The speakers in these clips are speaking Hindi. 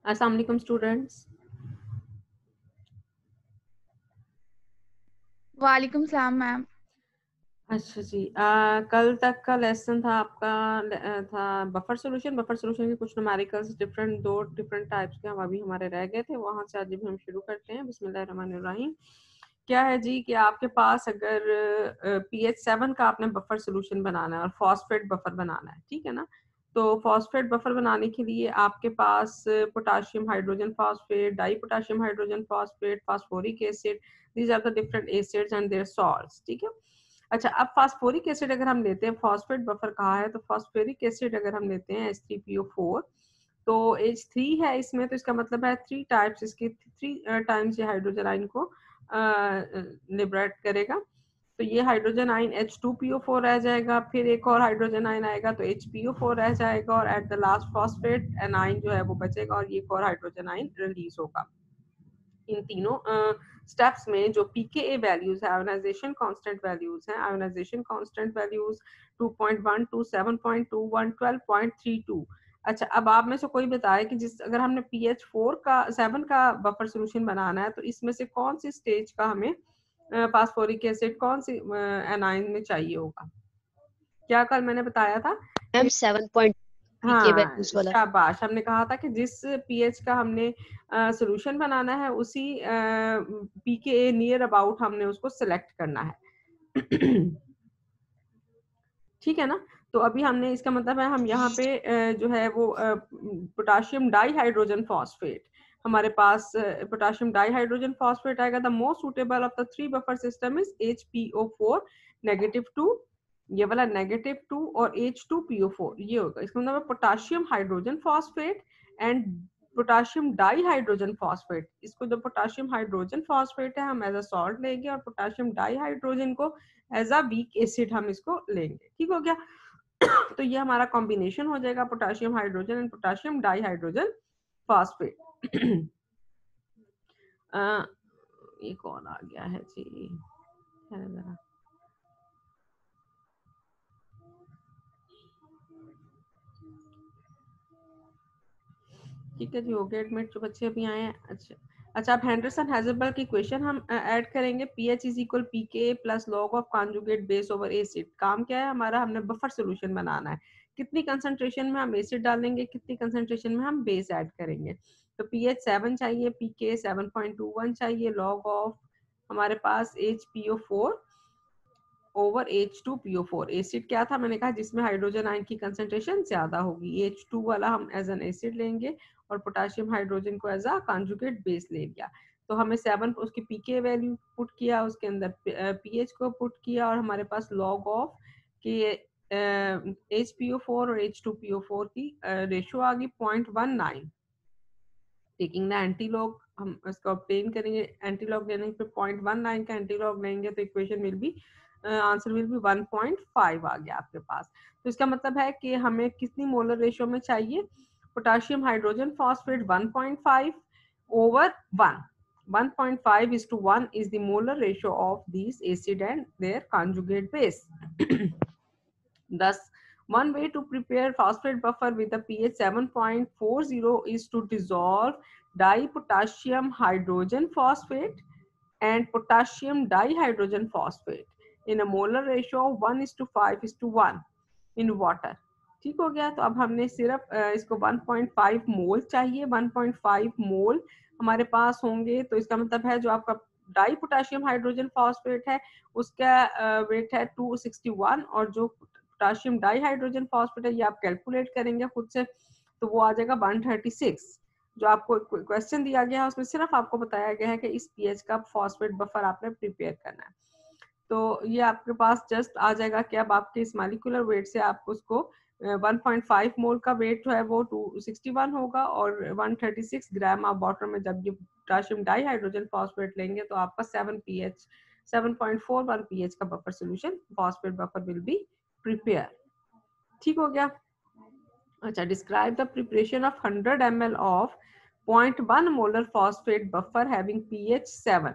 अस्सलाम वालेकुम स्टूडेंट्स। वालेकुम सलाम मैम। अच्छा जी, कल तक का लेसन था आपका था बफर सॉल्यूशन। बफर सॉल्यूशन के कुछ न्यूमेरिकल्स दो डिफरेंट टाइप्स के हम अभी हमारे रह गए थे, वहां से आज भी हम शुरू करते हैं। बिस्मिल्लाहिर्रहमानिर्रहीम। क्या है जी कि आपके पास अगर pH7 का आपने बफर सॉल्यूशन बनाना है और फॉस्फेट बफर बनाना है, ठीक है ना। तो फॉस्फेट बफर बनाने के लिए आपके पास potassium hydrogen phosphate, dipotassium hydrogen phosphate, phosphoric acid, these are the different acids and their salts, ठीक है। अच्छा, अब फास्फोरिक एसिड अगर हम लेते हैं, फॉस्फेट बफर कहा है, तो फास्फोरिक एसिड अगर हम लेते हैं H3PO4, तो H3 है इसमें, तो इसका मतलब है 3 टाइप्स, इसके 3 टाइम्स ये हाइड्रोजन आयन को लिबरेट करेगा। तो ये हाइड्रोजन आयन H2PO4 रह जाएगा, फिर एक और हाइड्रोजन आयन आएगा तो HPO4 रह जाएगा, और at the last phosphate A9 जो है वो बचेगा और ये एक और हाइड्रोजन आयन रिलीज होगा। इन तीनों स्टेप्स में जो pKa वैल्यूज है, आयोनाइजेशन कांस्टेंट वैल्यूज हैं, आयोनाइजेशन कांस्टेंट वैल्यूज 2.12, 7.21, 12.32। अच्छा, अब आप में से कोई बताए कि जिस अगर हमने pH 7 का बफर सोल्यूशन बनाना है तो इसमें से कौन सी स्टेज का हमें फास्फोरिक एसिड कौन सी एनाइन में चाहिए होगा? क्या कल मैंने बताया था? मैम 7 पॉइंट पीके हाँ, वैल्यूज वाला। शाबाश। हमने कहा था कि जिस पीएच का हमने सोल्यूशन बनाना है उसी पीके नियर अबाउट हमने उसको सिलेक्ट करना है। ठीक है ना? तो अभी हमने इसका मतलब है हम यहाँ पे जो है वो पोटाशियम डाईहाइड्रोजन फॉस्फेट हमारे पास पोटाशियम डाईहाइड्रोजन फॉस्फेट आएगा। The most suitable of the three buffer system is HPO4 -2, ये वाला -2 और H2PO4 ये होगा। इसका मतलब potassium hydrogen phosphate and potassium dihydrogen phosphate. इसको जो पोटाशियम हाइड्रोजन फॉस्फेट है हम एज अ सॉल्ट लेंगे और पोटाशियम डाईहाइड्रोजन को एज अ वीक एसिड हम इसको लेंगे। ठीक हो गया? तो ये हमारा कॉम्बिनेशन हो जाएगा potassium hydrogen and potassium dihydrogen phosphate. ये कौन आ गया है जी? जरा ठीक है जी, हो गया एडमिट जो बच्चे अभी आए हैं। अच्छा, आप हेंडरसन हैजलबर्ग की इक्वेशन हम ऐड करेंगे। pH is equal pK plus log of conjugate base over acid. काम क्या है हमारा? हमने बफर सोल्यूशन बनाना है। कितनी कंसंट्रेशन में हम एसिड डालेंगे, कितनी कंसंट्रेशन में हम बेस ऐड करेंगे। तो pH 7 चाहिए, pK 7.21 चाहिए, लॉग ऑफ हमारे पास HPO4 ओवर H2PO4। एसिड क्या था? मैंने कहा जिसमें हाइड्रोजन आयन की कंसंट्रेशन ज्यादा होगी। H2 वाला हम एज एन एसिड लेंगे और पोटाशियम हाइड्रोजन को एज अ कॉन्जुगेट बेस ले लिया। तो हमें 7 उसकी पीके वैल्यू पुट किया, उसके अंदर पीएच को पुट किया और हमारे पास लॉग ऑफ कि HPO4 और H2PO4 की रेशियो आ गई 0.19। टेकिंग द एंटीलॉग हम इसको ऑब्टेन करेंगे। एंटीलॉग लेने पे 0.19 का एंटीलॉग लेंगे तो equation will be answer will be 1.5 आ गया आपके पास। तो इसका मतलब है कि हमें कितनी मोलर रेशियो में चाहिए? Potassium hydrogen phosphate 1.5 over 1। 1.5 is to 1 is the molar ratio of these acid and their conjugate base. Thus, one way to prepare phosphate buffer with a pH 7.40 is to dissolve dipotassium hydrogen phosphate and potassium dihydrogen phosphate in a molar ratio of 1:5:1 in water. ठीक हो गया? तो अब हमने सिर्फ इसको 1.5 मोल चाहिए। 1.5 मोल हमारे पास होंगे तो इसका मतलब है जो आपका डाई पोटाशियम हाइड्रोजन फॉस्फेट है उसका वेट है 261 और जो पोटाशियम डाईहाइड्रोजन फॉस्फेट है ये आप कैलकुलेट करेंगे खुद से तो वो आ जाएगा 136। जो आपको क्वेश्चन दिया गया है उसमें सिर्फ आपको बताया गया है कि इस पीएच का फॉस्फेट बफर आपने प्रिपेयर करना है। तो ये आपके पास जस्ट आ जाएगा कि अब आपके इस मॉलिक्यूलर वेट से आप उसको 1.5 मोल का वेट जो है वो 261 होगा और 136 ग्राम आप वाटर में जब ये पोटाशियम डाईहाइड्रोजन फॉस्फेट लेंगे तो आपका 7.41 pH का buffer solution phosphate buffer will be prepare. ठीक हो गया? अच्छा, describe the preparation of 100 ml of 0.1 molar phosphate buffer having pH 7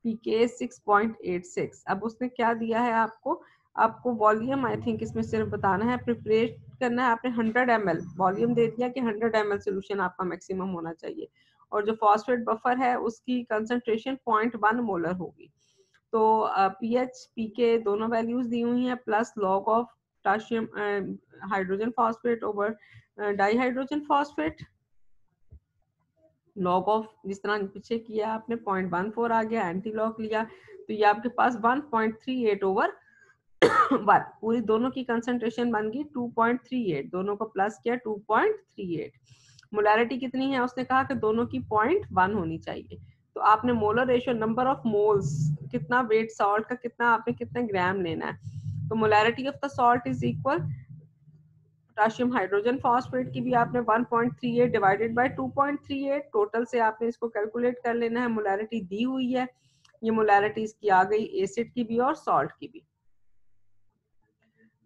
pK 6.86। अब उसने क्या दिया है आपको वॉल्यूम आई थिंक इसमें सिर्फ बताना है, प्रिपरेट करना है आपने 100 ml वॉल्यूम दे दिया कि 100 ml सोल्यूशन आपका मैक्सिमम होना चाहिए और जो फॉस्फेट बफर है उसकी कंसंट्रेशन 0.1 मोलर होगी। तो pH pK दोनों वैल्यूज दी हुई हैं plus log of potassium hydrogen phosphate over dihydrogen phosphate, log of जिस तरह पीछे किया आपने 0.14 आ गया, एंटी लॉग लिया तो ये आपके पास 1.38 ओवर 1 पूरी दोनों की कंसंट्रेशन बन गई 2.38, दोनों को प्लस किया 2.38। मोलैरिटी कितनी है? उसने कहा कि दोनों की 0.1 होनी चाहिए। तो आपने molar ratio number of moles कितना वेट सॉल्ट का कितना आपने कितने ग्राम लेना है तो molarity of the salt is equal potassium hydrogen phosphate की भी आपने 1.38 डिवाइडेड बाय 2.38 टोटल से आपने इसको कैलकुलेट कर लेना है। मोलैरिटी दी हुई है, ये मोलैरिटी इसकी आ गई एसिड की भी और सॉल्ट की भी।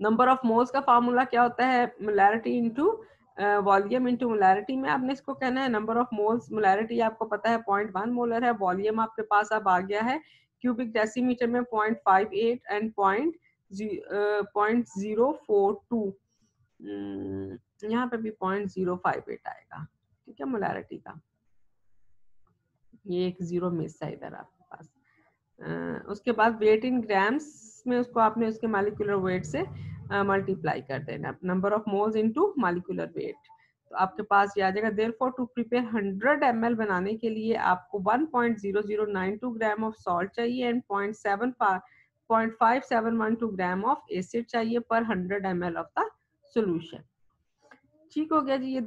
नंबर ऑफ मोल्स का फार्मूला क्या होता है? Molarity into volume into molarity में आपने इसको कहना है नंबर ऑफ मोल्स, मोलैरिटी आपको पता है 0.1 मोलर है, वॉल्यूम आपके पास अब आ गया है क्यूबिक डेसीमीटर में 0.58 एंड 0.042, यहाँ पे भी 0.058 आएगा, ठीक है मोलैरिटी का, ये एक जीरो मिस है इधर आपके पास। उसके बाद वेट इन ग्राम्स में उसको आपने उसके मालिकुलर वेट से मल्टीप्लाई कर देना, number of moles into molecular weight, तो आपके पास ये आ जाएगा। देयरफॉर टू प्रिपेयर 100 ml बनाने के लिए आपको 1.0092 ग्राम ऑफ सॉल्ट चाहिए एंड 0.5712 ग्राम ऑफ एसिड चाहिए पर 100 ml ऑफ द सोल्यूशन। ठीक हो गया जी, ये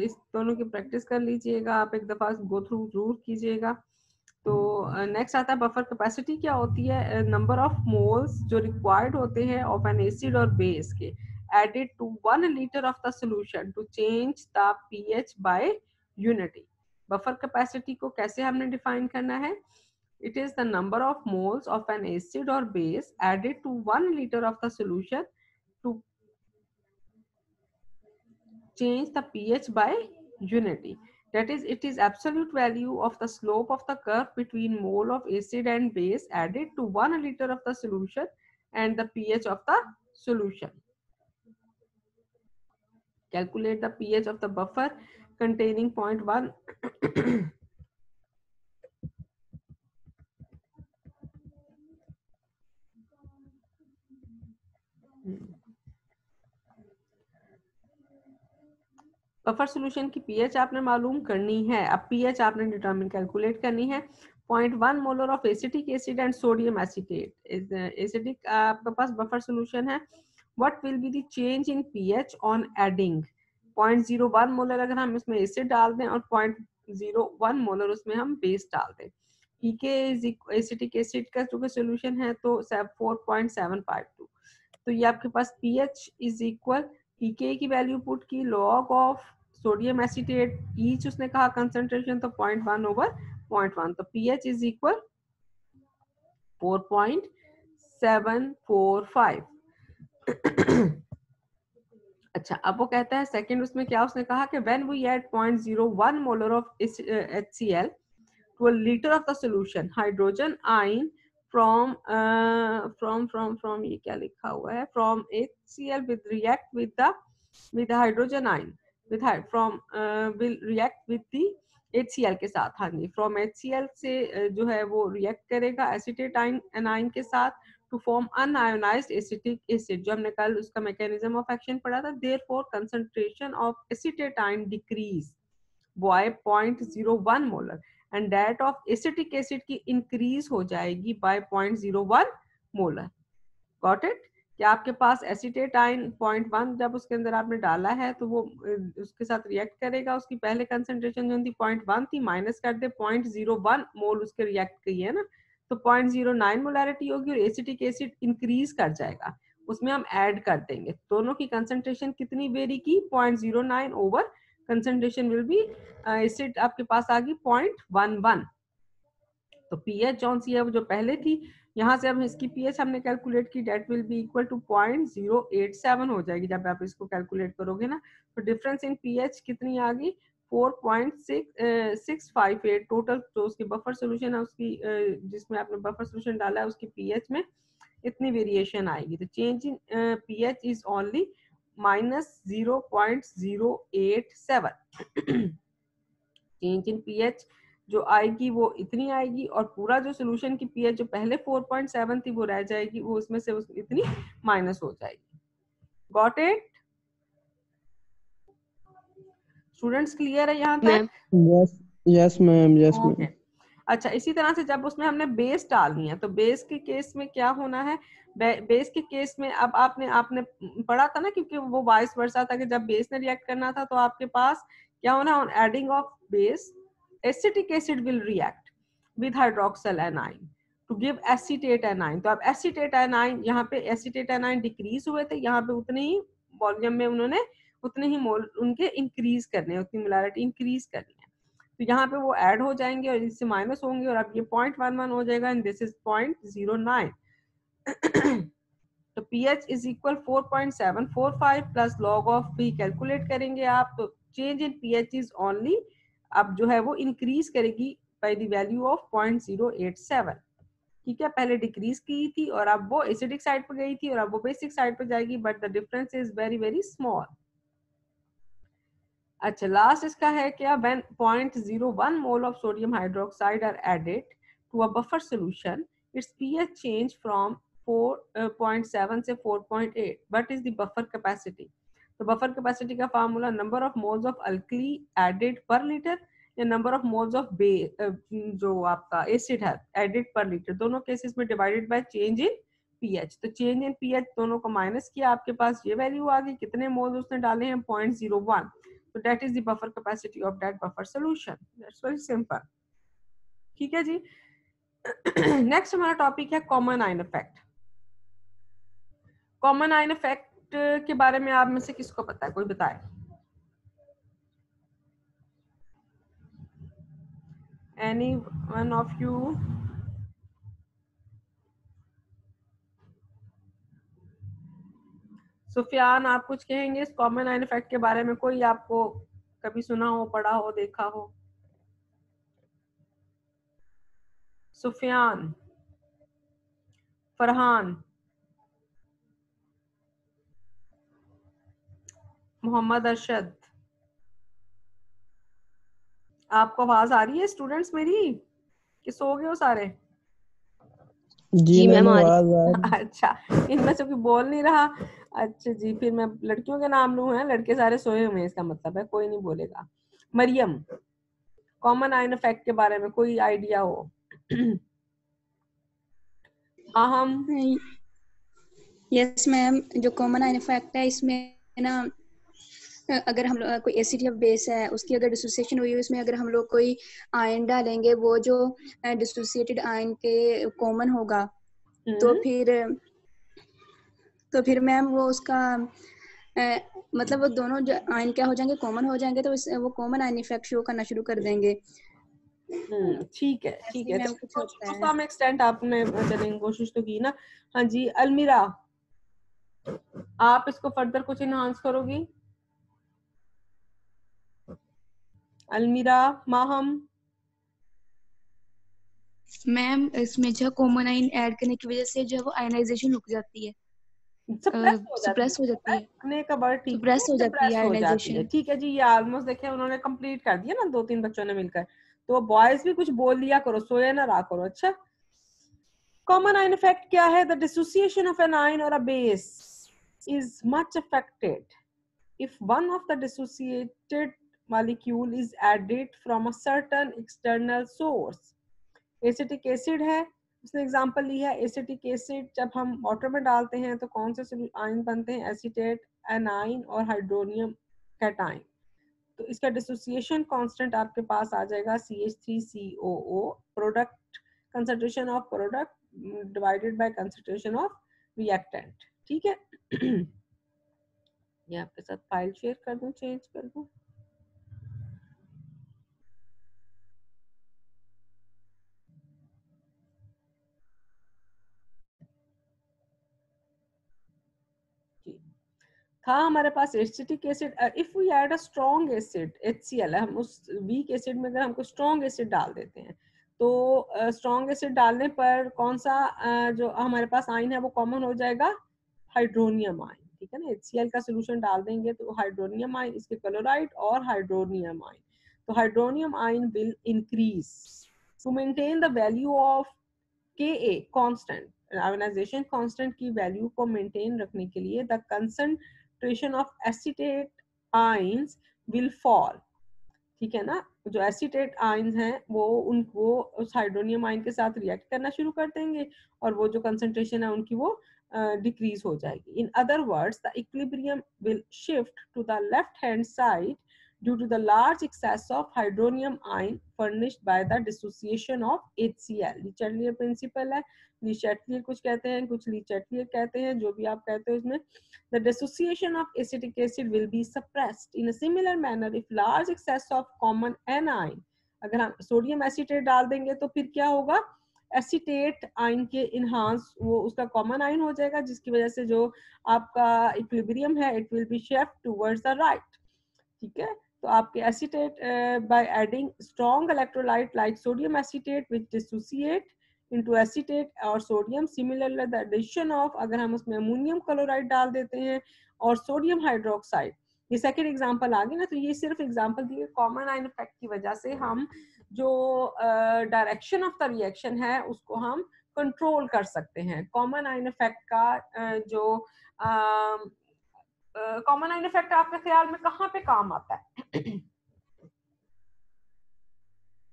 इस दोनों की प्रैक्टिस कर लीजिएगा, आप एक दफा गो थ्रू जरूर कीजिएगा। तो नेक्स्ट आता है बफर कैपेसिटी क्या होती है, नंबर ऑफ मोल्स जो रिक्वायर्ड होते हैं ऑफ एन एसिड और बेस के added to 1 litre of the solution to change the pH by unity. Buffer capacity को कैसे हमने डिफाइन करना है, it is the number of moles of an acid और base added to 1 litre of the solution to change the pH by unity. That is, it is absolute value of the slope of the curve between mole of acid and base added to 1 liter of the solution and the pH of the solution. Calculate the pH of the buffer containing 0.1 buffer solution की पीएच आपने मालूम करनी है। अब पीएच आपने डिटरमिन कैलकुलेट करनी है। 0.1 molar of acetic acid and sodium acetate, acidic आपके पास बफर सॉल्यूशन है। What will be the change in pH on adding 0.01 molar अगर हम इसमें एसिड डाल दें और 0.01 मोलर उसमें हम बेस डाल दें। पीके इज एसिटिक एसिड का जो सॉल्यूशन है तो 4.752, तो ये आपके पास पीएच इज इक्वल पीके की वैल्यू पुट की log of sodium acetate each उसने कहा कंसंट्रेशन तो 0.1 ओवर 0.1, तो पीएच इज इक्वल 4.745। अच्छा, अब वो कहता है सेकंड उसमें क्या उसने कहा कि when we add 0.01 molar of HCl to a liter of the solution, hydrogen ion from ये क्या लिखा हुआ है, from HCl will react with the hydrogen ion will react with the HCl के साथ। हाँ जी, from HCl से जो है वो रिएक्ट करेगा एसिटेट आयन के साथ to form unionised acetic acid, जो हमने कल उसका मैकेनिज्म ऑफ एक्शन पढ़ा था। Therefore concentration of acetate ion decrease by 0.01 मोलर and that of acetic acid की इंक्रीज हो जाएगी बाय 0.01 मोलर। Got it? क्या आपके पास एसिटेट आयन 0.1 जब उसके अंदर आपने डाला है तो वो उसके साथ रिएक्ट करेगा, उसकी पहले कंसंट्रेशन जो थी 0.1 थी, माइनस कर दे 0.01 मोल उसके रिएक्ट की है ना, तो 0.09 मोलैरिटी होगी और एसिटिक एसिड इंक्रीज कर जाएगा, उसमें हम ऐड कर देंगे। दोनों की कंसंट्रेशन कितनी वेरी की 0.09 over concentration will be acid आपके पास आ गई 0.11। तो पीएच कौन सी है वो जो पहले थी, यहाँ से अब इसकी पीएच हमने कैलकुलेट की, that will be equal to 0.087 हो जाएगी जब आप इसको कैलकुलेट करोगे ना। तो डिफरेंस इन पीएच कितनी आ गई 4.658। टोटल जो उसकी बफर सोल्यूशन है उसकी जिसमें आपने बफर सोल्यूशन डाला है उसकी पीएच में इतनी वेरिएशन आएगी। तो change in pH is only -0.087। Change in pH जो आएगी वो इतनी आएगी और पूरा जो सोल्यूशन की पीएच जो पहले 4.7 थी वो रह जाएगी, वो उसमें से इतनी माइनस हो जाएगी। Got it? स्टूडेंट्स क्लियर है यहाँ तक? Yes ma'am, yes ma'am. अच्छा, इसी तरह से जब उसमें हमने बेस डालनी है तो बेस के केस में क्या होना है, बेस के केस में अब आपने पढ़ा था ना, क्योंकि वो वाइस वर्सा था कि जब बेस ने रिएक्ट करना था तो आपके पास क्या होना, on adding of base acetic acid will react with hydroxyl anion to give acetate anion. तो अब एसीटेट एनाइन, यहाँ पे एसीटेट एनाइन डिक्रीज हुए थे, यहाँ पे उतने ही वॉल्यूम में उन्होंने उतने ही मोल उनके इंक्रीज करने, उतनी मोलैरिटी इंक्रीज करनी है, तो यहाँ पे वो ऐड हो जाएंगे और इससे माइनस होंगे और अब ये 0.11 हो जाएगा एंड दिस इज 0.09। तो pH is equal 4.745 plus log of p calculate करेंगे आप, तो change in pH is only, अब जो है वो इंक्रीज करेगी बाय द वैल्यू ऑफ 0.087, ठीक है। पहले डिक्रीज की थी और अब वो एसिडिक साइड पर गई थी और अब वो बेसिक साइड पर जाएगी, but the difference is very very small. अच्छा, लास्ट इसका है क्या, when 0.01 mole of sodium hydroxide are added to a buffer solution, its pH change from 4.7 से 4.8, what is the buffer capacity? तो बफर कैपेसिटी का formula number of moles of alkali added per litre या नंबर ऑफ मोल्स ऑफ जो आपका एसिड है एडेड पर लीटर, दोनों केसेस में divided by change in pH. तो चेंज इन पीएच दोनों को माइनस किया, आपके पास ये वैल्यू आ गई, कितने मोल्स उसने डाले हैं 0.01, so that is the buffer capacity of that buffer solution. That's very simple. ठीक है जी। नेक्स्ट हमारा टॉपिक है common ion effect. Common ion effect के बारे में आप में से किसको पता है, कोई बताए? Any one of you? Sufiyan, आप कुछ कहेंगे इस कॉमन आयन इफेक्ट के बारे में? कोई आपको कभी सुना हो, पढ़ा हो, देखा हो? सुफियान, फरहान, मोहम्मद अरशद, आपको आवाज आ रही है स्टूडेंट्स मेरी कि सो गए हो सारे? जी मैम आवाज आ रही। अच्छा, इनमें से कोई बोल नहीं रहा। अच्छा जी, फिर मैं लड़कियों के नाम लूं? है, लड़के सारे सोए हुए हैं, इसका मतलब है कोई नहीं बोलेगा। मरियम, कॉमन आयन इफेक्ट के बारे में कोई आइडिया हो? हम यस मैम, जो कॉमन आयन इफेक्ट है इसमें ना, अगर हम लोग कोई एसिड या बेस है उसकी अगर डिसोसिएशन हुई है, उसमें अगर हम लोग कोई आयन डालेंगे, वो जो डिसोसिएटेड आयन के कॉमन होगा, तो फिर मैम वो उसका मतलब वो दोनों जो आयन क्या हो जाएंगे, कॉमन हो जाएंगे, तो वो कॉमन आयन इफेक्ट शो करना शुरू कर देंगे। ठीक है, ठीक है। मैम कुछ होता है। तो सम एक्सटेंट आपने चलने की कोशिश तो की ना। हाँ जी, अलमीरा, आप इसको फर्दर कुछ इनहांस करोगी? अलमीरा, माहम? मैम इसमें जो कॉमन आयन ऐड करने की वजह से जो है वो आयनाइजेशन रुक जाती है, सप्रेस हो जाती है। अपने का वर्ड ठीक है, सप्रेस हो जाती है आयनाइजेशन। ठीक है जी। ये ऑलमोस्ट देखे उन्होंने कंप्लीट कर दिया ना, 2-3 बच्चों ने मिलकर। तो बॉयज भी कुछ बोल लिया करो, सोया ना रहा करो। अच्छा, कॉमन आयन इफेक्ट क्या है? The dissociation of an ion और a base is much affected if one of the dissociated molecule is added from a certain external source. Acetic acid है, उसने एग्जांपल ली है एसिटिक एसिड। जब हम वाटर में डालते हैं तो कौन से आयन बनते हैं? एसीटेट, एनाइन और हाइड्रोनियम कैटाइन। तो इसका डिसोसिएशन कांस्टेंट आपके पास आ जाएगा CH3COO, product concentration of product divided by concentration of reactant. ठीक है। ये आपके साथ फाइल शेयर कर दूं, चेंज कर दूं? जी, था हमारे पास acetic acid. If we add a strong acid HCl, हम उस वीक एसिड में अगर हमको स्ट्रॉन्ग एसिड डाल देते हैं, तो स्ट्रॉन्ग एसिड डालने पर कौन सा जो हमारे पास आयन है वो कॉमन हो जाएगा? Hydronium ion. ठीक है ना, HCl का सोल्यूशन डाल देंगे तो हाइड्रोनियम आयन, इसके क्लोराइड और हाइड्रोनियम आयन। तो hydronium ion will increase to maintain the value of Ka constant, ionisation constant की वैल्यू को मेंटेन रखने के लिए the concentration of acetate ions will fall. ठीक है ना, जो एसिटेट आयंस हैं वो उस हाइड्रोनियम आयन के साथ रिएक्ट करना शुरू कर देंगे और वो जो कंसंट्रेशन है उनकी वो डिक्रीज हो जाएगी। In other words, the equilibrium will shift to the left hand side due to the large excess of hydronium ion furnished by the dissociation of HCl. Lee Chatelier principal है, ली चैटलियर कुछ कहते हैं, कुछ ली चैटलियर कहते हैं, जो भी आप कहते हो उसमें। The dissociation of acetic acid will be suppressed in a similar manner if large excess of common anion, अगर हम सोडियम एसीटेट डाल देंगे तो फिर क्या होगा? एसीटेट आयन के इनहांस, वो उसका कॉमन आयन हो जाएगा, जिसकी वजह से जो आपका इक्विलिब्रियम है it will be shift towards the right. ठीक है, तो आपके acetate by adding strong electrolyte like sodium acetate which dissociate into acetate और sodium, similarly the addition of, अगर हम उसमें अमोनियम क्लोराइड डाल देते हैं और सोडियम हाइड्रोक्साइड, ये सेकंड एग्जांपल आ गई ना, तो ये सिर्फ एग्जांपल दिए कॉमन आयन इफेक्ट की वजह से हम जो डायरेक्शन ऑफ द रिएक्शन है उसको हम कंट्रोल कर सकते हैं। कॉमन आयन इफेक्ट का जो कॉमन आयन इफेक्ट आपके ख्याल में कहाँ पे काम आता है?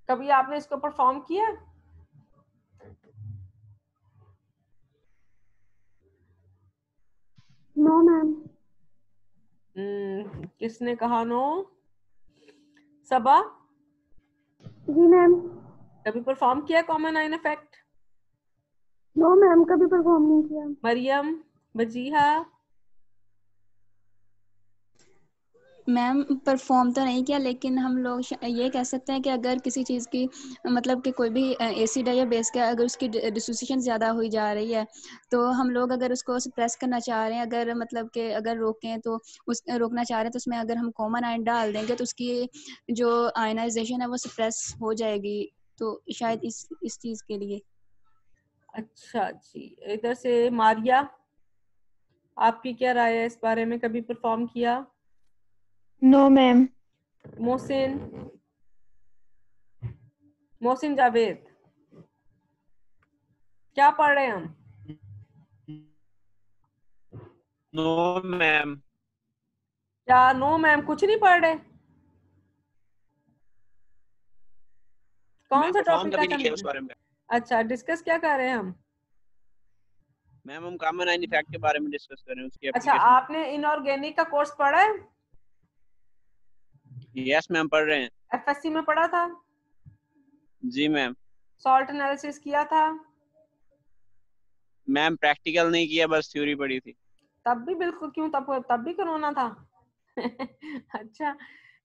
कभी आपने इसको परफॉर्म किया? No ma'am. किसने कहा नो? सबा? जी मैम। कभी परफॉर्म किया common ion effect? No ma'am, कभी परफॉर्म नहीं किया। मरियम, बजीहा? मैम परफॉर्म तो नहीं किया, लेकिन हम लोग ये कह सकते हैं कि अगर किसी चीज़ की मतलब कि कोई भी एसिड है या बेस का, अगर उसकी डिसोसिएशन ज़्यादा हुई जा रही है तो हम लोग अगर उसको सप्रेस करना चाह रहे हैं, अगर मतलब कि अगर रोकें तो उस रोकना चाह रहे हैं तो उसमें अगर हम कॉमन आयन डाल देंगे तो उसकी जो आयनाइजेशन है वो सप्रेस हो जाएगी, तो शायद इस चीज़ के लिए। अच्छा जी, इधर से मारिया, आपकी क्या राय है इस बारे में? कभी परफॉर्म किया? No ma'am. मोहसिन? मोहसिन जावेद, क्या पढ़ रहे हैं हम? No ma'am. क्या नो मैम, कुछ नहीं पढ़ रहे? कौन सा टॉपिक कभी का नहीं किया उस बारे में। अच्छा, डिस्कस क्या कर रहे हैं हम? मैम हम कॉमन आयन इफेक्ट के बारे में डिस्कस कर रहे हैं, उसकी अच्छा, एप्लीकेशन। आपने इनऑर्गेनिक का कोर्स पढ़ा है? यस मैम, पढ़ रहे हैं। एफएससी में पढ़ा था? जी मैम। सॉल्ट एनालिसिस किया था? मैम प्रैक्टिकल नहीं किया, बस थ्योरी पढ़ी थी। तब भी बिल्कुल, क्यों, तब भी कोरोना था? अच्छा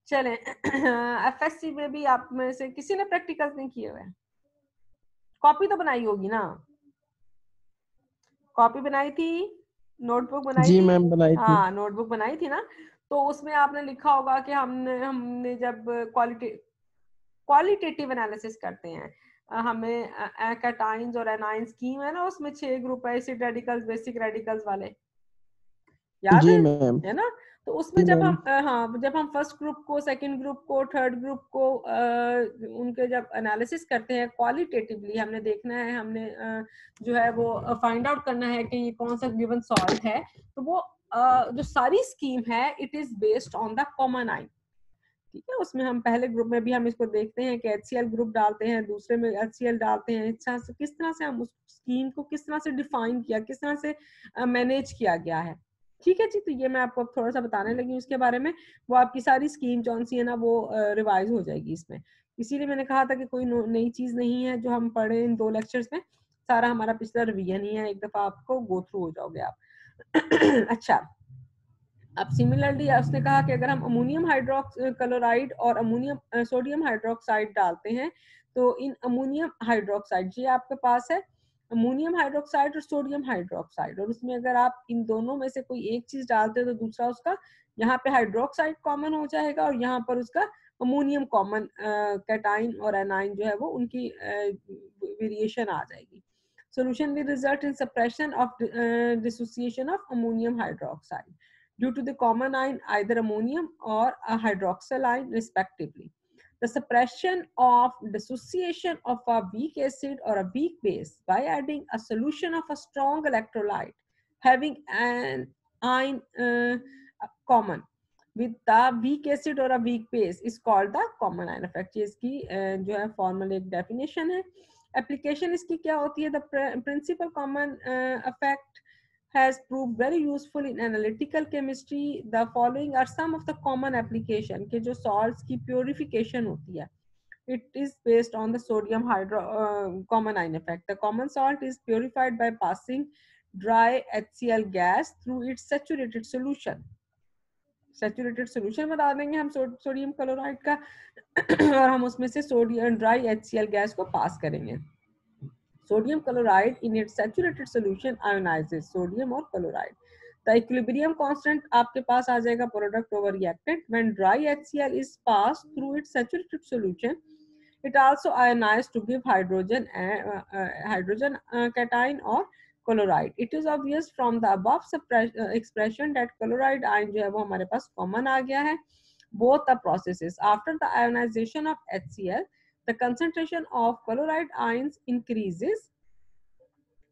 चलें, एफएससी में भी आप में से किसी ने प्रैक्टिकल नहीं किए हुए? कॉपी तो बनाई होगी ना? कॉपी बनाई थी? नोटबुक बनाई जी थी? मैम बनाई थी। हाँ, नोटबुक बनाई थी ना। तो उसमें आपने लिखा होगा कि हमने जब क्वालिटेटिव एनालिसिस करते हैं, हमें कैटाइंस और एनाइंस स्कीम है ना, उसमें 6 ग्रुप है, एसिड रेडिकल्स, बेसिक रेडिकल्स वाले, याद जी मैम। है ना? तो उसमें जी जब मैम। हम हाँ, जब हम फर्स्ट ग्रुप को, सेकंड ग्रुप को, थर्ड ग्रुप को उनके जब एनालिसिस करते हैं क्वालिटेटिवली, हमने देखना है, हमने जो है वो फाइंड आउट करना है कि ये कौन सा गिवन सॉल्ट है, तो वो जो सारी स्कीम है it is based on the common ion. ठीक है, उसमें हम पहले ग्रुप में भी हम इसको देखते हैं कि HCl ग्रुप डालते हैं, दूसरे में HCl डालते हैं, अच्छा से किस तरह से हम उस स्कीम को किस तरह से डिफाइन किया, किस तरह से मैनेज किया गया है। ठीक है जी, तो ये मैं आपको थोड़ा सा बताने लगी उसके बारे में। वो आपकी सारी स्कीम कौन सी है ना, वो रिवाइज हो जाएगी इसमें। इसीलिए मैंने कहा था कि कोई नई चीज नहीं है जो हम पढ़े इन 2 लेक्चर्स में, सारा हमारा पिछला रिवीजन ही है, एक दफा आपको गो थ्रू हो जाओगे आप। अच्छा, अब सिमिलरली उसने कहा कि अगर हम अमोनियम हाइड्रोक्स क्लोराइड और अमोनियम सोडियम हाइड्रोक्साइड डालते हैं, तो इन अमोनियम हाइड्रोक्साइड, ये आपके पास है अमोनियम हाइड्रोक्साइड और सोडियम हाइड्रोक्साइड, और उसमें अगर आप इन दोनों में से कोई एक चीज डालते हो तो दूसरा उसका, यहाँ पे हाइड्रोक्साइड कॉमन हो जाएगा और यहाँ पर उसका अमोनियम कॉमन, कैटाइन और एनाइन जो है वो उनकी वेरिएशन आ जाएगी। Solution will result in suppression of dissociation of ammonium hydroxide due to the common ion, either ammonium or a hydroxyl ion respectively. The suppression of dissociation of a weak acid or a weak base by adding a solution of a strong electrolyte having an ion common with the weak acid or a weak base is called the common ion effect. ये इसकी जो है फॉर्मल एक डेफिनेशन है। एप्लीकेशन इसकी क्या होती है? The principal common effect has proved very useful in analytical chemistry. The following are some of the common application के जो salts की purification होती है. It is based on the sodium common ion effect. The common salt is purified by passing dry HCl gas through its saturated solution. Saturated solution बता देंगे हम सोडियम क्लोराइड का और हम उसमें से सोडियम ड्राई HCl गैस को पास करेंगे। Sodium chloride in its saturated solution ionizes sodium or chloride. The equilibrium constant आपके पास आ जाएगा product over reactant. When dry HCl is passed through its saturated solution, it also ionizes to give hydrogen cation or chloride. It is obvious from the above expression that chloride ion जो है वो हमारे पास common आ गया है. Both the processes. After the ionization of HCl, the concentration of chloride ions increases,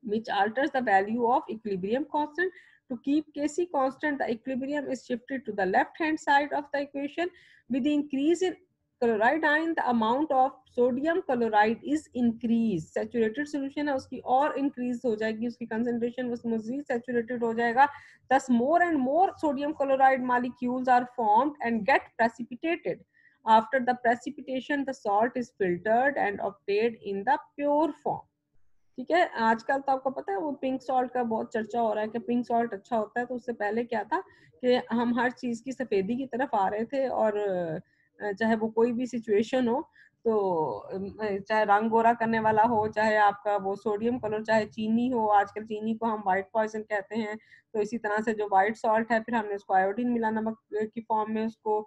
which alters the value of equilibrium constant. To keep Kc constant, the equilibrium is shifted to the left hand side of the equation. With the increase in chloride ion, the amount of sodium chloride is increased. Saturated solution है उसकी और increase हो जाएगी, उसकी concentration उसमें मज़ीद saturated हो जाएगा. Thus more and more sodium chloride molecules are formed and get precipitated. After the precipitation, the salt is filtered and obtained in the pure form. ठीक है. आजकल तो आपको पता है वो पिंक सॉल्ट का बहुत चर्चा हो रहा है कि पिंक सॉल्ट अच्छा होता है. तो उससे पहले क्या था कि हम हर चीज की सफेदी की तरफ आ रहे थे, और चाहे वो कोई भी सिचुएशन हो, तो चाहे रंग गोरा करने वाला हो, चाहे आपका वो सोडियम कलर, चाहे चीनी हो. आजकल चीनी को हम व्हाइट पॉइजन कहते हैं. तो इसी तरह से जो व्हाइट सॉल्ट है, फिर हमने उसको आयोडीन मिला नमक की फॉर्म में उसको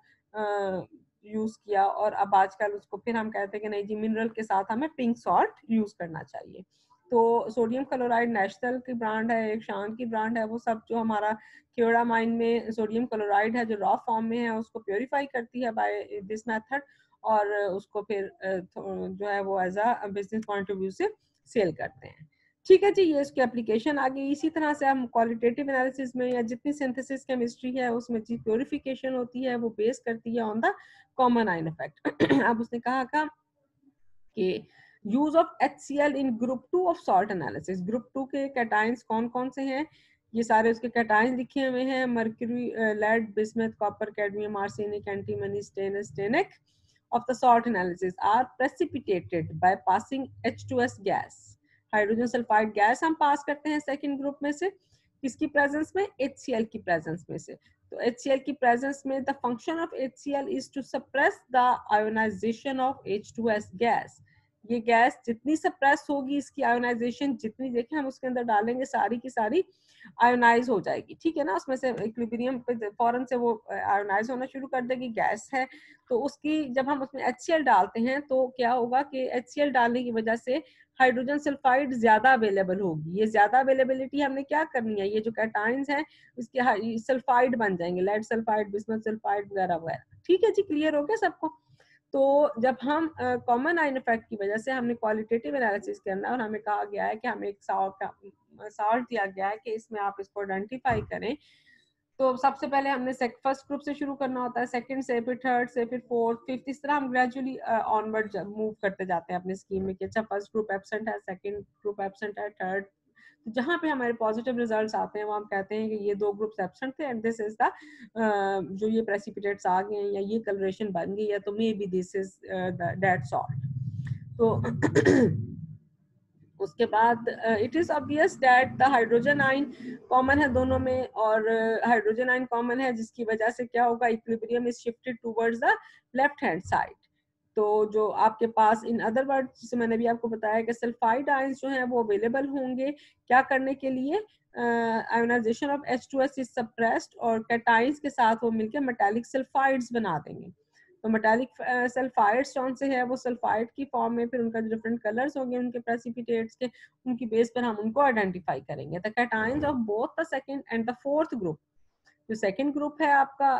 यूज किया, और अब आजकल उसको फिर हम कहते हैं कि नहीं जी, मिनरल के साथ हमें पिंक सॉल्ट यूज करना चाहिए. तो सोडियम क्लोराइड नेशनल की ब्रांड है, एक शान की ब्रांड है. वो सब जो हमारा क्योड़ा माइन में सोडियम क्लोराइड है जो रॉ फॉर्म में है, उसको प्योरीफाई करती है बाय दिस मेथड, और उसको फिर जो है वो as a business point of view से सेल करते हैं. ठीक है जी, ये इसकी एप्लीकेशन आ गई. इसी तरह से हम क्वालिटेटिव एनालिसिस में या जितनी सिंथेसिस केमिस्ट्री है उसमें जी प्योरिफिकेशन होती है, वो बेस करती है on the common ion effect. अब उसने कहा कि use of HCl in group 2 of salt analysis. Group 2 के कैटाइंस कौन कौन से हैं, ये सारे उसके कैटाइंस लिखे हुए हैं. Mercury, lead, bismuth, copper, cadmium, arsenic, antimony, stannic of the salt analysis are precipitated by passing H2S gas. Hydrogen sulphide gas हम पास करते हैं सेकंड ग्रुप में से, किसकी प्रेजेंस में, HCl की प्रेजेंस में से. तो HCl की प्रेजेंस में the function of HCl is to suppress the ionisation of H2S gas. ये गैस जितनी सप्रेस होगी, इसकी आयोनाइजेशन जितनी, देखें हम उसके अंदर डालेंगे सारी की सारी आयोनाइज हो जाएगी. ठीक है ना, उसमें से इक्विलिब्रियम पे फौरन से वो आयोनाइज होना शुरू कर देगी, गैस है. तो उसकी जब हम उसमें HCl डालते हैं तो क्या होगा कि HCl डालने की वजह से हाइड्रोजन सल्फाइड ज्यादा अवेलेबल होगी. ये ज्यादा अवेलेबिलिटी हमने क्या करनी है, ये जो कैटाइंस हैं इसके सल्फाइड बन जाएंगे, लेड सल्फाइड, बिस्मथ सल्फाइड वगैरह वगैरह. ठीक है जी, क्लियर हो गया सबको. तो जब हम कॉमन आयन इफेक्ट की वजह से हमने क्वालिटेटिव एनालिसिस करना है, और हमें कहा गया है कि हमें एक सॉल्ट दिया गया है कि इसमें आप इसको आइडेंटिफाई करें. तो सबसे पहले हमने फर्स्ट ग्रुप से शुरू करना होता है, सेकंड से, फिर थर्ड से, फिर फोर्थ, फिफ्थ, इस तरह हम ग्रेजुअली ऑनवर्ड मूव करते जाते हैं अपने स्कीम में कि अच्छा फर्स्ट ग्रुप एब्सेंट है, सेकंड ग्रुप एब्सेंट है, थर्ड. तो जहाँ पे हमारे पॉजिटिव रिजल्ट्स आते हैं वो हम कहते हैं कि ये दो ग्रुप्स एब्सेंट थे एंड दिस इज द जो ये प्रेसिपिटेट्स आ गए हैं या ये कलरेशन बन गई है, तो may be this is that salt. तो उसके बाद it is obvious that the hydrogen ion common है दोनों में, और हाइड्रोजन आयन कॉमन है जिसकी वजह से क्या होगा, equilibrium is shifted towards the left hand side. तो जो आपके पास इन अदर वर्ड, जिसे मैंने भी आपको बताया कि सल्फाइड आयंस जो हैं वो अवेलेबल होंगे क्या करने के लिए, ionisation of H2S is suppressed, और कैटाइंस के साथ वो मिलकर मेटालिक सल्फाइड्स बना देंगे. तो मेटालिक सल्फाइड्स कौन से है, वो सल्फाइड की फॉर्म में फिर उनका जो डिफरेंट कलर्स होंगे उनके प्रेसिपिटेट्स के, उनकी बेस पर हम उनको आइडेंटिफाई करेंगे. The cations of both the second and the fourth group, जो सेकंड ग्रुप है आपका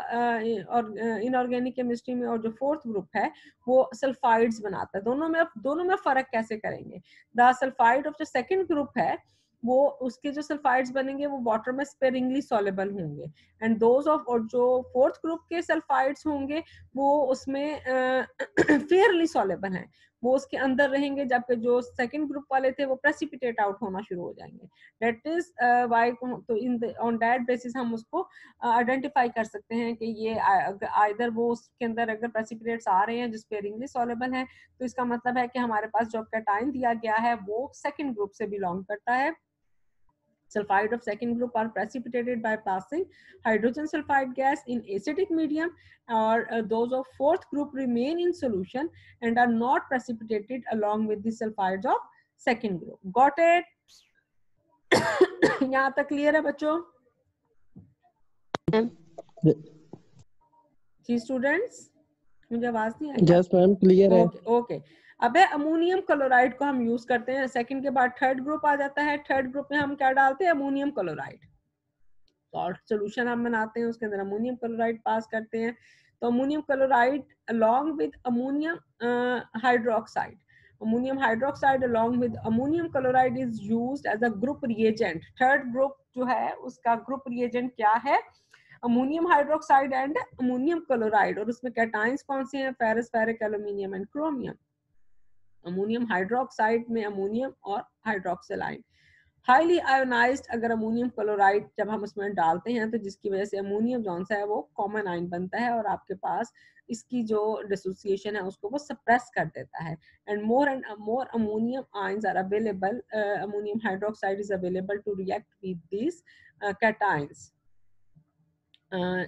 और इनऑर्गेनिक केमिस्ट्री में, और जो फोर्थ ग्रुप है वो सल्फाइड्स बनाता है. दोनों में फर्क कैसे करेंगे, द सल्फाइड ऑफ जो सेकंड ग्रुप है वो, उसके जो सल्फाइड्स बनेंगे वो वाटर में स्पेरिंगली सॉलेबल होंगे, एंड दोज ऑफ, और जो फोर्थ ग्रुप के सल्फाइड्स होंगे वो उसमें फेयरली सॉलेबल हैं, वो उसके अंदर रहेंगे, जबकि जो सेकंड ग्रुप वाले थे वो प्रेसिपिटेट आउट होना शुरू हो जाएंगे. दैट इज व्हाई, तो ऑन दैट बेसिस हम उसको आइडेंटिफाई कर सकते हैं कि ये आइदर वो उसके अंदर अगर प्रेसिपिटेट्स आ रहे हैं जो स्पेरिंगली सॉलेबल हैं, तो इसका मतलब है कि हमारे पास जो कैटाइन दिया गया है वो सेकंड ग्रुप से बिलोंग करता है. Sulfide of second group are precipitated by passing hydrogen sulfide gas in acidic medium, or those of fourth group remain in solution and are not precipitated along with the sulfides of second group. Got it? यहाँ तक क्लियर है बच्चों? जी स्टूडेंट्स, मुझे आवाज नहीं आई? यस मैम, क्लियर है। Okay okay. अब है अमोनियम क्लोराइड को हम यूज करते हैं। सेकंड के बाद थर्ड ग्रुप आ जाता है। थर्ड ग्रुप में हम क्या डालते हैं? Ammonium chloride. सॉल्ट सोल्यूशन हम बनाते हैं, उसके अंदर अमोनियम क्लोराइड पास करते हैं। तो ammonium chloride along with ammonium hydroxide, ammonium hydroxide along with ammonium chloride is used as a group reagent. Third group जो है उसका ग्रुप रिएजेंट क्या है? Ammonium hydroxide and ammonium chloride. और उसमें कैटाइंस कौन से हैं? Ferrous, ferric, aluminium and chromium. Ammonium hydroxide में अमोनियम और हाइड्रोक्सिल आयन। हाईली आयोनाइज्ड अगर अमोनियम क्लोराइड जब हम उसमें डालते हैं तो जिसकी वजह से अमोनियम जौन सा है वो कॉमन आयन बनता है और आपके पास इसकी जो डिसोसिएशन है उसको वो सप्रेस कर देता है। And more ammonium ions are available, ammonium hydroxide is available to react with this cations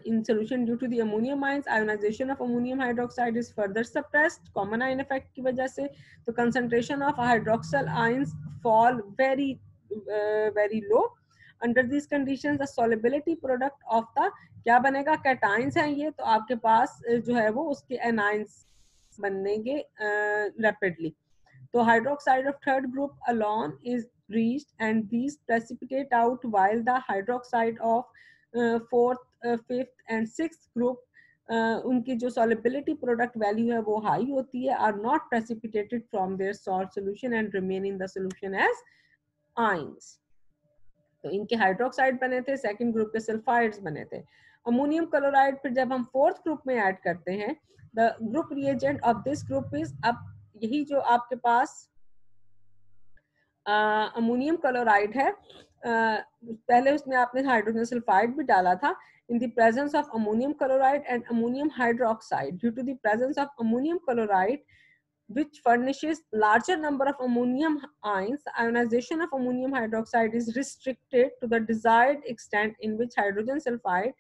in solution. Due to the ammonium ions, ionization of ammonium hydroxide is further suppressed common ion effect की वजह से। तो concentration of hydroxyl ions fall very low. Under these conditions the solubility product of the क्या बनेगा? cations हैं ये, तो आपके पास जो है वो उसके anions बनेंगे rapidly. तो hydroxide of third group alone is reached and these precipitate out, while the hydroxide of fourth, fifth and sixth group उनकी जो solubility product value है वो high होती है, are not precipitated from their salt solution and remain in the solution as ions. तो इनके हाइड्रोक्साइड बने थे, सेकंड ग्रुप के सल्फाइड्स बने थे। अमोनियम क्लोराइड फिर जब हम फोर्थ ग्रुप में ऐड करते हैं, the group reagent of this group is, अब यही जो आपके पास अमोनियम क्लोराइड है, पहले उसमें आपने हाइड्रोजन सल्फाइड भी डाला था। in the presence of ammonium chloride and ammonium hydroxide, due to the presence of ammonium chloride which furnishes larger number of ammonium ions, ionization of ammonium hydroxide is restricted to the desired extent in which hydrogen sulfide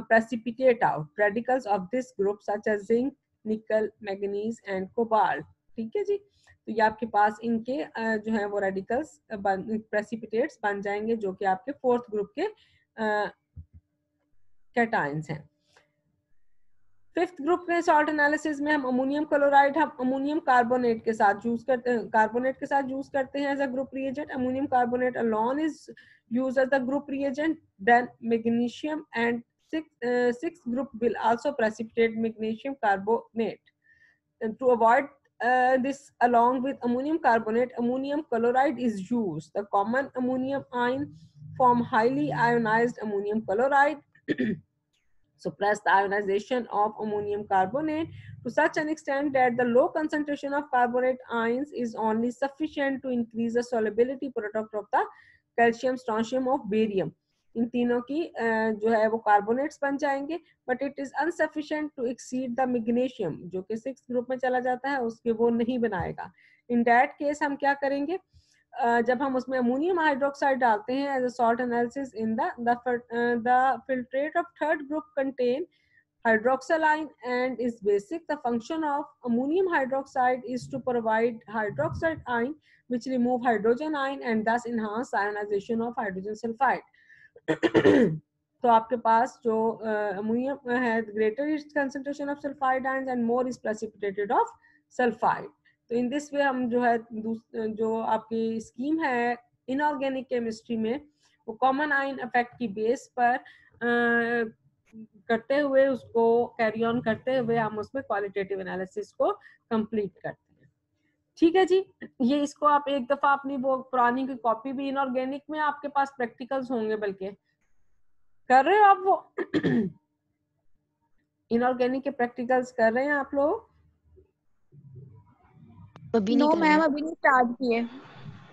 precipitate out radicals of this group such as zinc, nickel, manganese and cobalt. ठीक है जी, तो ये आपके पास इनके जो है वो रेडिकल्स प्रेसिपिटेट्स बन जाएंगे जो कि आपके फोर्थ ग्रुप के कैटायंस हैं। फिफ्थ ग्रुप के सॉल्ट एनालिसिस में हम अमोनियम क्लोराइड हम अमोनियम कार्बोनेट के साथ यूज करते हैं, कार्बोनेट के साथ यूज करते हैं as a group reagent. Ammonium carbonate alone is used as a group reagent. Then magnesium and sixth group will also precipitate magnesium carbonate. And to avoid this, along with ammonium carbonate, ammonium chloride is used. The common ammonium ion form highly ionized ammonium chloride. Suppress the ionization of ammonium carbonate to such an extent that the low concentration of carbonate ions is only sufficient to increase the solubility product of the calcium, strontium of barium. इन तीनों की जो है वो कार्बोनेट्स बन जाएंगे, but it is insufficient to exceed the magnesium जो कि सिक्स्थ ग्रुप में चला जाता है, उसके वो नहीं बनाएगा। इन दैट केस हम क्या करेंगे, जब हम उसमें अमोनियम हाइड्रोक्साइड डालते हैं as a salt analysis in the filtrate of third group contain hydroxyl ion and is basic. The function of ammonium hydroxide is to provide hydroxide ion which remove hydrogen ion and thus enhance ionization of hydrogen sulfide. तो आपके पास जो अमोनियम है, greater is concentration of sulfide ions and more is precipitated of sulfide. तो इन दिस वे हम जो है जो आपकी स्कीम है इनऑर्गेनिक केमिस्ट्री में वो कॉमन आयन इफेक्ट की बेस पर करते हुए उसको कैरी ऑन करते हुए हम उसमें क्वालिटेटिव एनालिसिस को कंप्लीट करते हैं। ठीक है जी, ये इसको आप एक दफा अपनी वो पुरानी की कॉपी भी इनऑर्गेनिक में आपके पास प्रैक्टिकल्स होंगे, बल्कि कर रहे हो आप वो इनऑर्गेनिक के प्रैक्टिकल्स कर रहे हैं आप लोग? अभी नहीं नो कर रहे मैम, हैं। अभी नहीं स्टार्ट किए।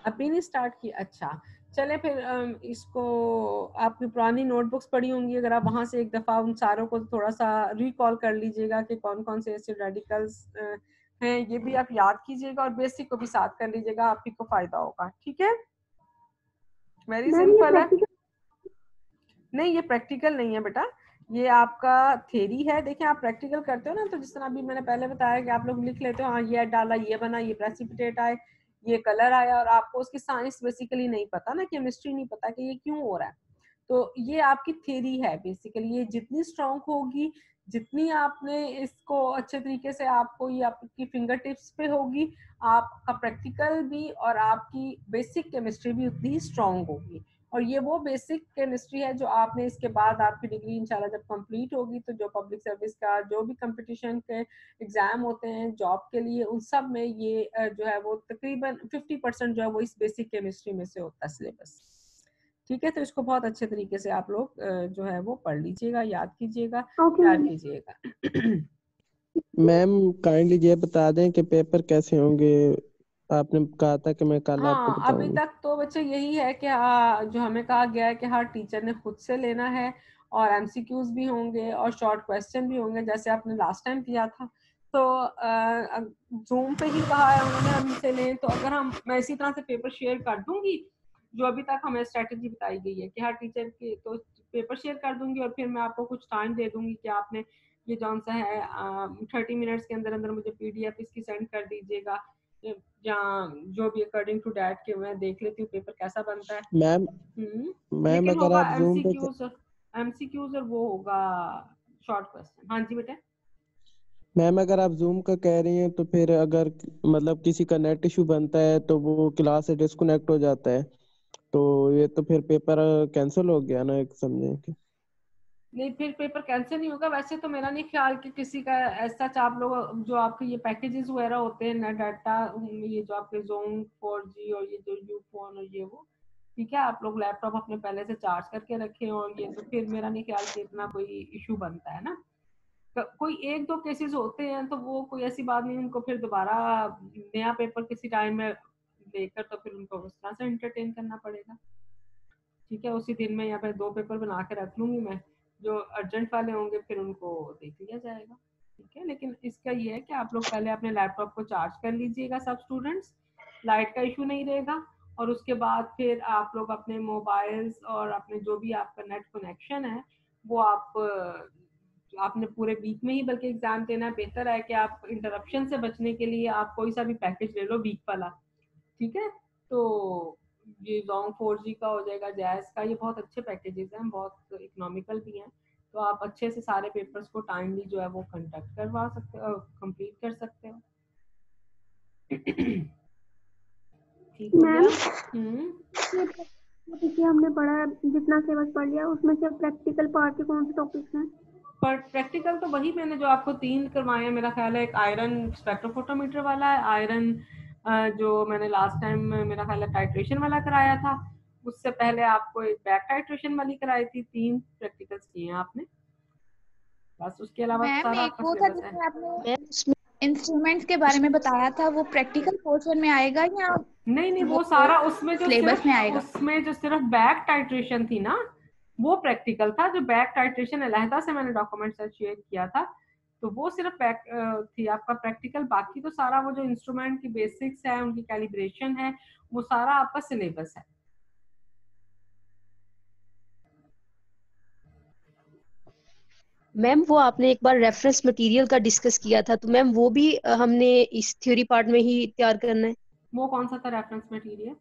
अभी नहीं स्टार्ट किया? अच्छा चले फिर इसको आपकी पुरानी नोटबुक्स पड़ी होंगी, अगर आप वहां से एक दफा उन सारों को थोड़ा सा रिकॉल कर लीजिएगा कि कौन कौन से एसिड रेडिकल्स हैं, ये भी आप याद कीजिएगा और बेसिक को भी साथ कर लीजिएगा, आप ही को फायदा होगा। ठीक है, वेरी सिंपल है। नहीं ये प्रैक्टिकल नहीं है बेटा, ये आपका थ्योरी है। देखिए आप प्रैक्टिकल करते हो ना, तो जिस तरह अभी मैंने पहले बताया कि आप लोग लिख लेते हो, हाँ ये डाला, ये बना, ये प्रेसिपिटेट आए, ये कलर आया और आपको उसकी साइंस बेसिकली नहीं पता ना, केमिस्ट्री नहीं पता कि ये क्यों हो रहा है, तो ये आपकी थ्योरी है बेसिकली। ये जितनी स्ट्रांग होगी, जितनी आपने इसको अच्छे तरीके से, आपको ये आपकी फिंगर टिप्स पे होगी, आपका प्रैक्टिकल भी और आपकी बेसिक केमिस्ट्री भी उतनी ही स्ट्रांग होगी। और ये वो बेसिक केमिस्ट्री है जो आपने इसके बाद आपकी डिग्री इंशाल्लाह जब कंप्लीट होगी तो जो पब्लिक सर्विस का जो भी कंपटीशन के एग्जाम होते हैं जॉब के लिए, उन सब में ये जो है वो तकरीबन 50% जो है वो इस बेसिक केमिस्ट्री में से होता है सिलेबस। ठीक है, तो इसको बहुत अच्छे तरीके से आप लोग जो है वो पढ़ लीजिएगा, याद कीजिएगा, याद कीजिएगा। मैम काइंडली ये बता दें कि पेपर कैसे होंगे, आपने कहा था कि मैं कल आपको हाँ, अभी बताऊंगी। तक तो बच्चे यही है कि जो हमें कहा गया है कि हर टीचर ने खुद से लेना है, और एमसीक्यूज भी होंगे और शॉर्ट क्वेश्चन भी होंगे जैसे आपने लास्ट टाइम किया था। तो जूम पे ही कहा है उन्होंने हमसे लें, तो अगर मैं इसी तरह से पेपर शेयर कर दूंगी जो अभी तक हमें स्ट्रेटेजी बताई गई है कि हर टीचर के, तो पेपर शेयर कर दूंगी और फिर मैं आपको कुछ टाइम दे दूंगी कि आपने ये जौन सा है 30 मिनट्स के अंदर अंदर मुझे पीडीएफ इसकी सेंड कर दीजिएगा, या जो भी अकॉर्डिंग टू डैट के मैं देख लेती हूँ पेपर कैसा बनता है। मैम मैम लेकिन अगर होगा आप जूम पे एमसीक्यूज और वो होगा शॉर्ट क्वेश्चन। हाँ जी बेटा। मैम अगर आप जूम का कह रही हैं तो फिर अगर मतलब किसी का नेट इशू बनता है तो वो क्लास से डिस्कनेक्ट हो जाता है, तो ये तो फिर पेपर कैंसिल हो गया ना, एक समझे कि नहीं, फिर पेपर कैंसिल नहीं होगा। वैसे तो मेरा नहीं ख्याल कि किसी का ऐसा, आप लोग जो आपके ये पैकेजेस वगैरह होते हैं नेट डाटा, ये जो आपके जोन 4G और ये जो यू फोन और ये वो, ठीक है, आप लोग लैपटॉप अपने पहले से चार्ज करके रखें, और ये तो फिर मेरा नहीं ख्याल कि इतना कोई इशू बनता है ना। तो कोई एक दो केसेस होते हैं तो वो कोई ऐसी बात नहीं, उनको फिर दोबारा नया पेपर किसी टाइम में लेकर तो फिर उनको उस तरह से एंटरटेन करना पड़ेगा। ठीक है, उसी दिन में या फिर 2 पेपर बना के रख लूंगी मैं, जो अर्जेंट वाले होंगे फिर उनको देख लिया जाएगा। ठीक है, लेकिन इसका ये है कि आप लोग पहले अपने लैपटॉप को चार्ज कर लीजिएगा सब स्टूडेंट्स, लाइट का इशू नहीं रहेगा, और उसके बाद फिर आप लोग अपने मोबाइल्स और अपने जो भी आपका नेट कनेक्शन है वो आपने पूरे वीक में ही बल्कि एग्जाम देना है। बेहतर है कि आप इंटरप्शन से बचने के लिए आप कोई सा भी पैकेज ले लो वीक वाला। ठीक है, तो ये लॉन्ग 4G का हो जाएगा, जैज का, ये बहुत अच्छे पैकेजेस हैं, बहुत इकोनॉमिकल भी हैं, तो आप अच्छे से सारे पेपर्स को टाइमली जो है वो कंडक्ट करवा सकते हो, कंप्लीट कर सकते हो। ठीक हो गया। देखिए हमने पढ़ा, जितना सिलेबस पढ़ लिया उसमें से प्रैक्टिकल पार्ट के कौन से टॉपिक्स हैं? पर प्रैक्टिकल तो वही मैंने जो आपको 3 करवाए हैं, मेरा ख्याल है एक आयरन स्पेक्ट्रोफोटोमीटर वाला है, आयरन जो मैंने लास्ट टाइम मेरा ख्याल है टाइट्रेशन वाला कराया था, उससे पहले आपको एक बैक टाइट्रेशन वाली कराई थी। 3 प्रैक्टिकल्स किए हैं आपने, बस उसके अलावा मैम सारा एक आपका वो था सिलेबस है। जिसमें आपने मैम उसमें इंस्ट्रूमेंट्स के बारे में बताया था, वो प्रैक्टिकल पोर्शन में आएगा या नहीं, वो वो सारा उसमें सिलेबस में आएगा? जो सिर्फ बैक टाइट्रेशन थी ना, वो प्रैक्टिकल था। जो बैक टाइट्रेशन अलहदा से मैंने डॉक्यूमेंट से शेयर किया था, तो वो सिर्फ बैक थी आपका प्रैक्टिकल। बाकी तो सारा वो जो इंस्ट्रूमेंट की बेसिक्स है, उनकी कैलिब्रेशन है, वो सारा आपका सिलेबस है। मैम वो आपने एक बार रेफरेंस मटेरियल का डिस्कस किया था, तो मैम वो भी हमने इस थ्योरी पार्ट में ही तैयार करना है? वो कौन सा था रेफरेंस मटेरियल?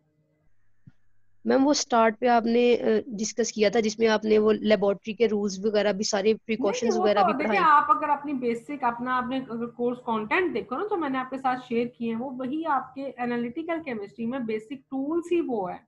मैम वो स्टार्ट पे आपने डिस्कस किया था जिसमें आपने वो लेबोरेटरी के रूल्स वगैरह भी, सारे नहीं, प्रिकॉशंस वो वगैरह तो भी देखिए, पढ़ाए। आप अगर अपनी बेसिक आपने अगर कोर्स कंटेंट देखो ना, तो मैंने आपके साथ शेयर किए हैं, वो वही आपके एनालिटिकल केमिस्ट्री में बेसिक टूल्स ही वो है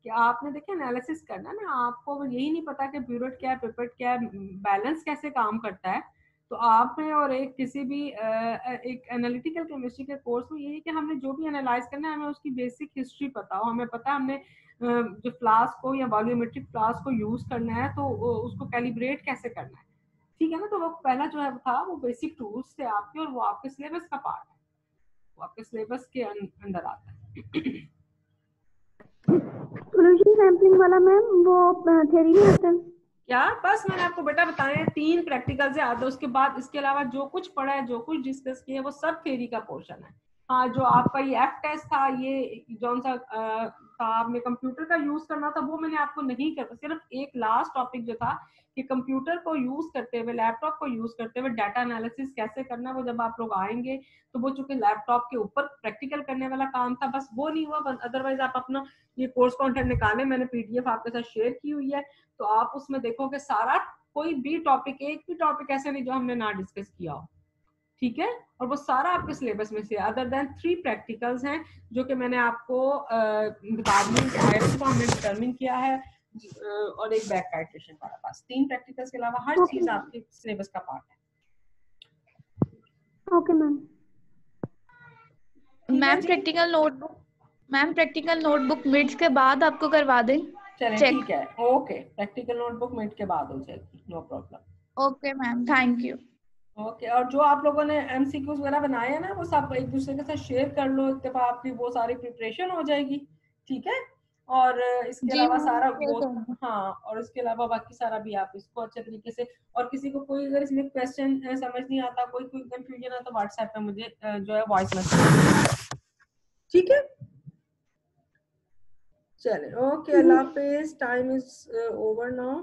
कि आपने देखिए एनालिसिस करना ना, आपको यही नहीं पता कि ब्यूरेट क्या है, पिपेट क्या है, बैलेंस कैसे काम करता है, तो आपने और एक किसी भी एक एनालिटिकल केमिस्ट्री के कोर्स में यही कि हमने जो भी एनालाइज करना है, हमें उसकी बेसिक हिस्ट्री पता हो, हमें पता हमने जो फ्लास्क को या वॉल्यूमेट्रिक फ्लास्क को यूज करना है तो उसको कैलिब्रेट कैसे करना है। ठीक है ना, तो वो पहला जो है था वो बेसिक टूल्स थे आपके, और वो आपके सिलेबस का पार्ट है, वो आपके सिलेबस के अंदर आता है। सॉल्यूशन सैम्पलिंग वाला मैम वो थ्योरी में आता है? क्या, बस मैंने आपको बेटा बताया 3 प्रैक्टिकल से आते, उसके बाद इसके अलावा जो कुछ पढ़ा है, जो कुछ डिस्कस किया है, वो सब थ्योरी का पोर्शन है। हाँ, जो आपका ये एफ टेस्ट था, ये जौन सा था, आपने कंप्यूटर का यूज करना था, वो मैंने आपको नहीं कर, सिर्फ एक लास्ट टॉपिक जो था कि कंप्यूटर को यूज करते हुए, लैपटॉप को यूज करते हुए डाटा एनालिसिस कैसे करना है, वो जब आप लोग आएंगे तो वो चूंकि लैपटॉप के ऊपर प्रैक्टिकल करने वाला काम था, बस वो नहीं हुआ। अदरवाइज आप अपना ये कोर्स कंटेंट निकालें, मैंने पीडीएफ आपके साथ शेयर की हुई है, तो आप उसमें देखोगे सारा, कोई भी टॉपिक, एक भी टॉपिक ऐसा नहीं जो हमने ना डिस्कस किया हो, ठीक है। और वो सारा आपके सिलेबस में से, अदर देन 3 प्रैक्टिकल्स हैं जो कि मैंने आपको बता दी कि आयरन को हमने डिटरमिन किया है, और एक बैक टाइट्रेशन वाला, बस 3 प्रैक्टिकल्स के अलावा हर चीज आपके सिलेबस का पार्ट है। Okay ma'am. Ma'am practical notebook mids के बाद आपको करवा दें? चलें, check. ठीक है, ओके, प्रैक्टिकल नोटबुक मिड के बाद हो जाएगी, no problem. Okay ma'am, thank you. Okay, और जो आप लोगों ने एमसीक्यूज वगैरह बनाए हैं ना, वो सब एक दूसरे के साथ शेयर कर लो, एक दफा आपकी वो सारी प्रिपरेशन हो जाएगी, ठीक है। और इसके अलावा सारा वो, हाँ, और इसके अलावा बाकी सारा भी आप इसको अच्छे तरीके से, और किसी को कोई अगर इसमें क्वेश्चन समझ नहीं आता, कोई कंफ्यूजन है, तो व्हाट्सएप पे मुझे जो है वॉइस मैसेज, ठीक है। चले, okay, Allah Hafiz, time is over now.